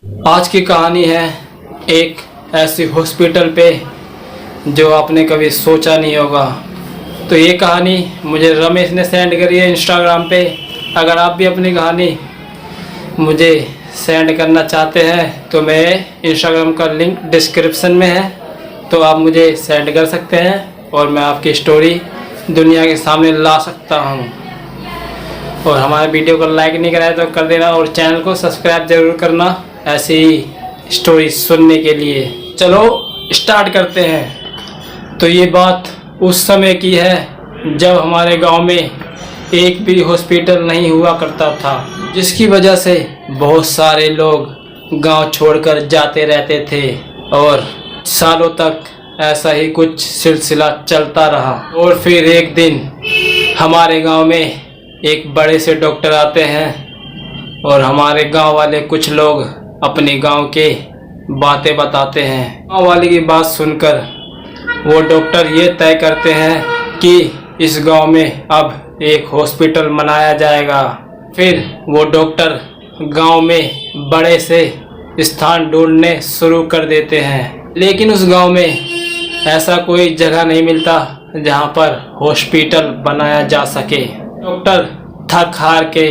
आज की कहानी है एक ऐसी हॉस्पिटल पे जो आपने कभी सोचा नहीं होगा। तो ये कहानी मुझे रमेश ने सेंड करी है इंस्टाग्राम पे। अगर आप भी अपनी कहानी मुझे सेंड करना चाहते हैं तो मेरे इंस्टाग्राम का लिंक डिस्क्रिप्शन में है, तो आप मुझे सेंड कर सकते हैं और मैं आपकी स्टोरी दुनिया के सामने ला सकता हूँ। और हमारे वीडियो को लाइक नहीं कराया तो कर देना और चैनल को सब्सक्राइब ज़रूर करना ऐसी स्टोरी सुनने के लिए। चलो स्टार्ट करते हैं। तो ये बात उस समय की है जब हमारे गांव में एक भी हॉस्पिटल नहीं हुआ करता था, जिसकी वजह से बहुत सारे लोग गांव छोड़कर जाते रहते थे और सालों तक ऐसा ही कुछ सिलसिला चलता रहा। और फिर एक दिन हमारे गांव में एक बड़े से डॉक्टर आते हैं और हमारे गांव वाले कुछ लोग अपने गांव के बातें बताते हैं। गांव वाले की बात सुनकर वो डॉक्टर ये तय करते हैं कि इस गांव में अब एक हॉस्पिटल बनाया जाएगा। फिर वो डॉक्टर गांव में बड़े से स्थान ढूंढने शुरू कर देते हैं, लेकिन उस गांव में ऐसा कोई जगह नहीं मिलता जहां पर हॉस्पिटल बनाया जा सके। डॉक्टर थक हार के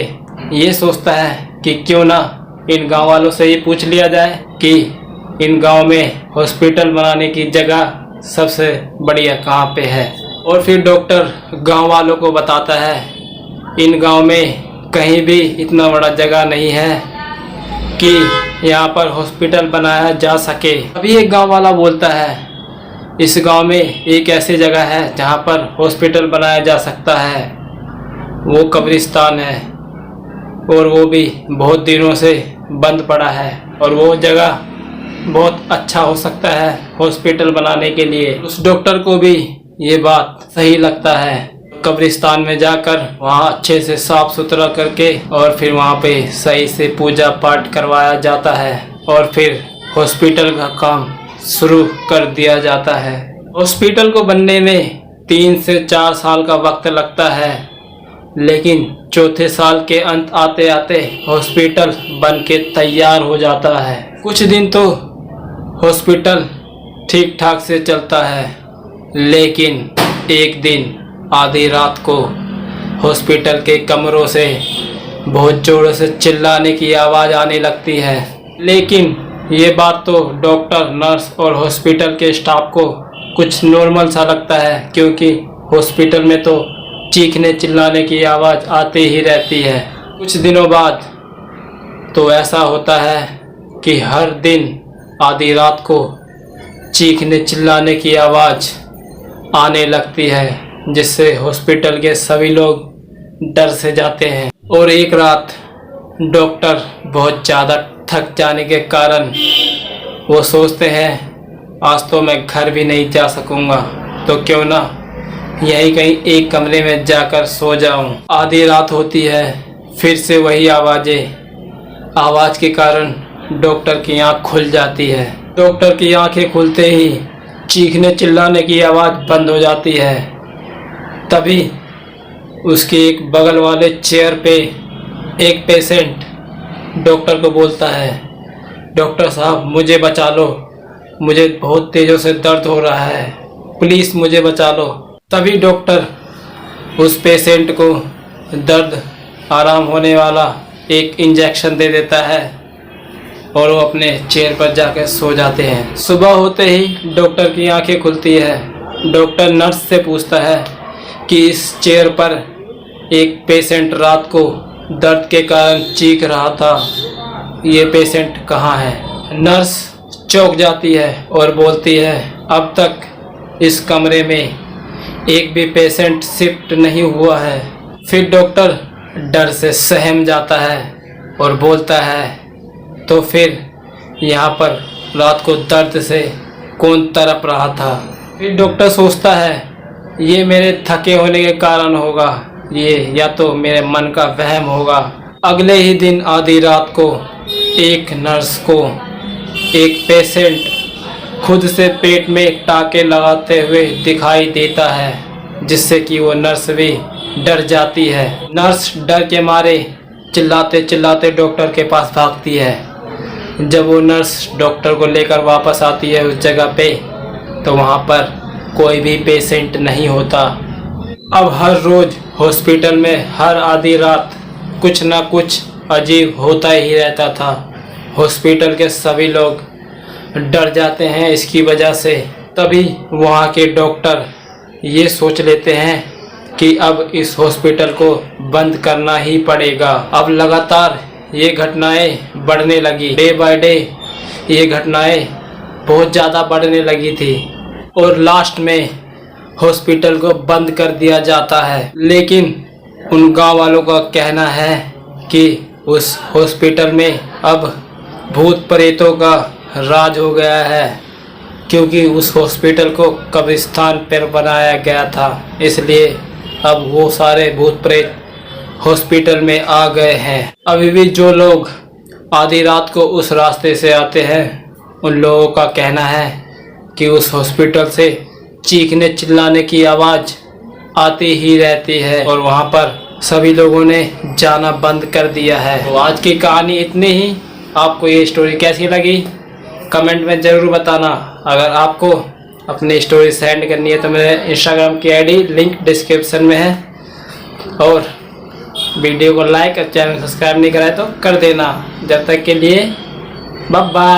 ये सोचता है कि क्यों ना इन गांव वालों से ये पूछ लिया जाए कि इन गांव में हॉस्पिटल बनाने की जगह सबसे बढ़िया कहाँ पे है। और फिर डॉक्टर गांव वालों को बताता है इन गांव में कहीं भी इतना बड़ा जगह नहीं है कि यहाँ पर हॉस्पिटल बनाया जा सके। अभी एक गांव वाला बोलता है इस गांव में एक ऐसी जगह है जहाँ पर हॉस्पिटल बनाया जा सकता है, वो कब्रिस्तान है और वो भी बहुत दिनों से बंद पड़ा है और वो जगह बहुत अच्छा हो सकता है हॉस्पिटल बनाने के लिए। उस डॉक्टर को भी ये बात सही लगता है। कब्रिस्तान में जाकर वहाँ अच्छे से साफ सुथरा करके और फिर वहाँ पे सही से पूजा पाठ करवाया जाता है और फिर हॉस्पिटल का काम शुरू कर दिया जाता है। हॉस्पिटल को बनने में 3 से 4 साल का वक्त लगता है, लेकिन चौथे साल के अंत आते आते हॉस्पिटल बन के तैयार हो जाता है। कुछ दिन तो हॉस्पिटल ठीक ठाक से चलता है, लेकिन एक दिन आधी रात को हॉस्पिटल के कमरों से बहुत जोरों से चिल्लाने की आवाज़ आने लगती है। लेकिन ये बात तो डॉक्टर, नर्स और हॉस्पिटल के स्टाफ को कुछ नॉर्मल सा लगता है, क्योंकि हॉस्पिटल में तो चीखने चिल्लाने की आवाज़ आती ही रहती है। कुछ दिनों बाद तो ऐसा होता है कि हर दिन आधी रात को चीखने चिल्लाने की आवाज़ आने लगती है, जिससे हॉस्पिटल के सभी लोग डर से जाते हैं। और एक रात डॉक्टर बहुत ज़्यादा थक जाने के कारण वो सोचते हैं आज तो मैं घर भी नहीं जा सकूँगा, तो क्यों ना यहीं कहीं एक कमरे में जाकर सो जाऊं। आधी रात होती है, फिर से वही आवाज़ के कारण डॉक्टर की आंख खुल जाती है। डॉक्टर की आंखें खुलते ही चीखने चिल्लाने की आवाज़ बंद हो जाती है। तभी उसके एक बगल वाले चेयर पे एक पेशेंट डॉक्टर को बोलता है डॉक्टर साहब मुझे बचा लो, मुझे बहुत तेज़ों से दर्द हो रहा है, प्लीज़ मुझे बचा लो। तभी डॉक्टर उस पेशेंट को दर्द आराम होने वाला एक इंजेक्शन दे देता है और वो अपने चेयर पर जाकर सो जाते हैं। सुबह होते ही डॉक्टर की आंखें खुलती है। डॉक्टर नर्स से पूछता है कि इस चेयर पर एक पेशेंट रात को दर्द के कारण चीख रहा था, ये पेशेंट कहाँ है। नर्स चौंक जाती है और बोलती है अब तक इस कमरे में एक भी पेशेंट शिफ्ट नहीं हुआ है। फिर डॉक्टर डर से सहम जाता है और बोलता है तो फिर यहाँ पर रात को दर्द से कौन तड़प रहा था। फिर डॉक्टर सोचता है ये मेरे थके होने के कारण होगा, ये या तो मेरे मन का वहम होगा। अगले ही दिन आधी रात को एक नर्स को एक पेशेंट खुद से पेट में टाँके लगाते हुए दिखाई देता है, जिससे कि वो नर्स भी डर जाती है। नर्स डर के मारे चिल्लाते चिल्लाते डॉक्टर के पास भागती है जब वो नर्स डॉक्टर को लेकर वापस आती है उस जगह पे, तो वहाँ पर कोई भी पेशेंट नहीं होता। अब हर रोज़ हॉस्पिटल में हर आधी रात कुछ ना कुछ अजीब होता ही रहता था। हॉस्पिटल के सभी लोग डर जाते हैं इसकी वजह से। तभी वहाँ के डॉक्टर ये सोच लेते हैं कि अब इस हॉस्पिटल को बंद करना ही पड़ेगा। अब लगातार ये घटनाएं बढ़ने लगी, डे बाय डे ये घटनाएं बहुत ज़्यादा बढ़ने लगी थी और लास्ट में हॉस्पिटल को बंद कर दिया जाता है। लेकिन उन गांव वालों का कहना है कि उस हॉस्पिटल में अब भूत प्रेतों का राज हो गया है, क्योंकि उस हॉस्पिटल को कब्रिस्तान पर बनाया गया था, इसलिए अब वो सारे भूत प्रेत हॉस्पिटल में आ गए हैं। अभी भी जो लोग आधी रात को उस रास्ते से आते हैं, उन लोगों का कहना है कि उस हॉस्पिटल से चीखने चिल्लाने की आवाज़ आती ही रहती है और वहाँ पर सभी लोगों ने जाना बंद कर दिया है। तो आज की कहानी इतनी ही। आपको ये स्टोरी कैसी लगी कमेंट में ज़रूर बताना। अगर आपको अपनी स्टोरी सेंड करनी है तो मेरे इंस्टाग्राम की आईडी लिंक डिस्क्रिप्शन में है, और वीडियो को लाइक और चैनल सब्सक्राइब नहीं कराए तो कर देना। जब तक के लिए बाय बाय।